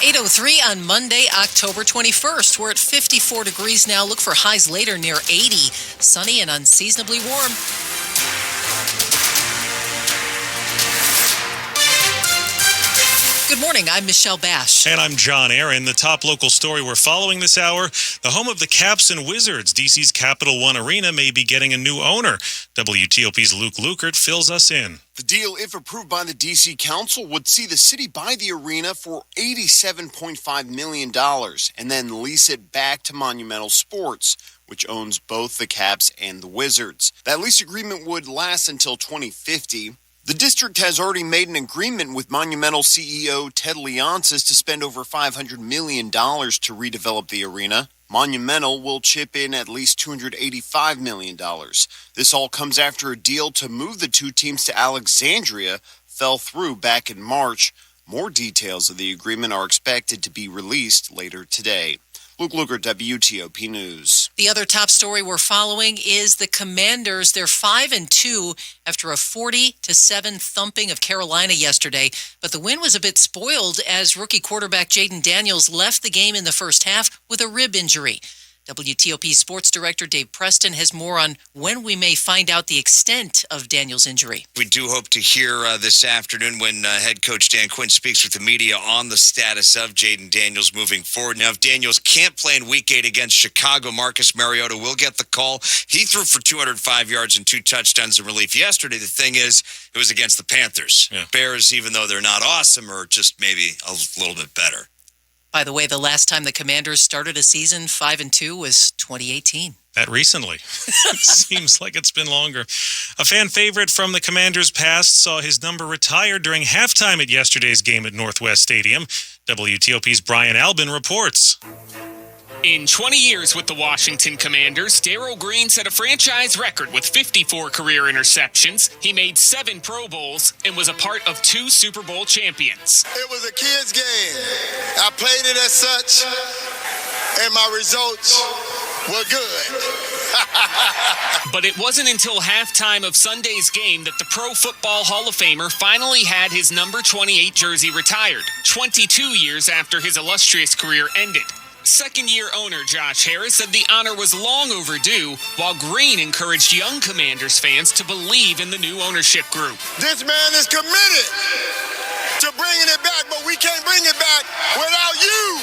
8:03 on Monday, October 21st. We're at 54 degrees now. Look for highs later near 80. Sunny and unseasonably warm. Good morning. I'm Michelle Basch. And I'm John Aaron. The top local story we're following this hour, the home of the Caps and Wizards, DC's Capital One Arena, may be getting a new owner. WTOP's Luke Lukert fills us in. The deal, if approved by the DC Council, would see the city buy the arena for $87.5 million and then lease it back to Monumental Sports, which owns both the Caps and the Wizards. That lease agreement would last until 2050. The district has already made an agreement with Monumental CEO Ted Leonsis to spend over $500 million to redevelop the arena. Monumental will chip in at least $285 million. This all comes after a deal to move the two teams to Alexandria fell through back in March. More details of the agreement are expected to be released later today. Luke Lukert, WTOP News. The other top story we're following is the Commanders. They're 5-2 after a 40-7 thumping of Carolina yesterday. But the win was a bit spoiled as rookie quarterback Jaden Daniels left the game in the first half with a rib injury. WTOP Sports Director Dave Preston has more on when we may find out the extent of Daniels' injury. We do hope to hear this afternoon when head coach Dan Quinn speaks with the media on the status of Jaden Daniels moving forward. Now, if Daniels can't play in Week 8 against Chicago, Marcus Mariota will get the call. He threw for 205 yards and 2 touchdowns in relief yesterday. The thing is, it was against the Panthers. Yeah. Bears, even though they're not awesome, are just maybe a little bit better. By the way, the last time the Commanders started a season 5-2 was 2018. That recently. Seems like it's been longer. A fan favorite from the Commanders' past saw his number retired during halftime at yesterday's game at Northwest Stadium. WTOP's Brian Albin reports. In 20 years with the Washington Commanders, Darryl Green set a franchise record with 54 career interceptions. He made 7 Pro Bowls and was a part of 2 Super Bowl champions. It was a kid's game. I played it as such, and my results were good. But it wasn't until halftime of Sunday's game that the Pro Football Hall of Famer finally had his number 28 jersey retired, 22 years after his illustrious career ended. Second-year owner Josh Harris said the honor was long overdue, while Green encouraged young Commanders fans to believe in the new ownership group. This man is committed to bringing it back, but we can't bring it back without you.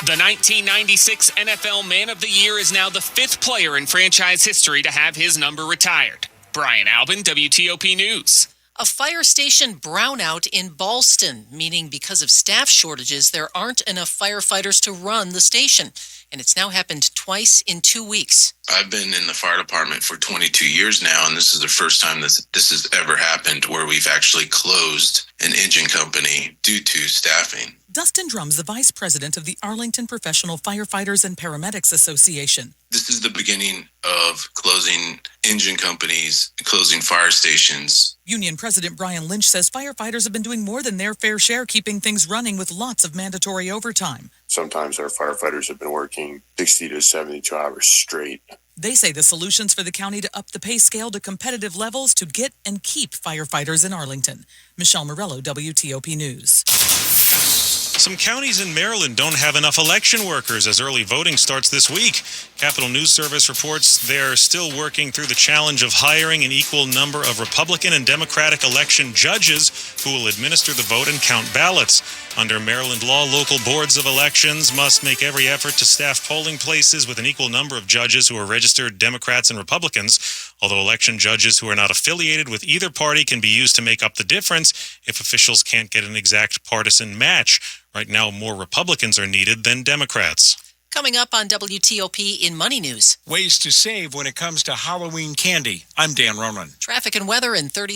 The 1996 NFL Man of the Year is now the 5th player in franchise history to have his number retired. Brian Albin, WTOP News. A fire station brownout in Ballston, meaning because of staff shortages, there aren't enough firefighters to run the station. And it's now happened twice in 2 weeks. I've been in the fire department for 22 years now, and this is the first time this has ever happened where we've actually closed an engine company due to staffing. Dustin Drum's the vice president of the Arlington Professional Firefighters and Paramedics Association. This is the beginning of closing engine companies, closing fire stations. Union President Brian Lynch says firefighters have been doing more than their fair share, keeping things running with lots of mandatory overtime. Sometimes our firefighters have been working 60 to 72 hours straight. They say the solutions for the county to up the pay scale to competitive levels to get and keep firefighters in Arlington. Michelle Morello, WTOP News. Some counties in Maryland don't have enough election workers as early voting starts this week. Capital News Service reports they're still working through the challenge of hiring an equal number of Republican and Democratic election judges who will administer the vote and count ballots. Under Maryland law, local boards of elections must make every effort to staff polling places with an equal number of judges who are registered Democrats and Republicans, although election judges who are not affiliated with either party can be used to make up the difference if officials can't get an exact partisan match. Right now, more Republicans are needed than Democrats. Coming up on WTOP in Money News. Ways to save when it comes to Halloween candy. I'm Dan Ronan. Traffic and weather in 30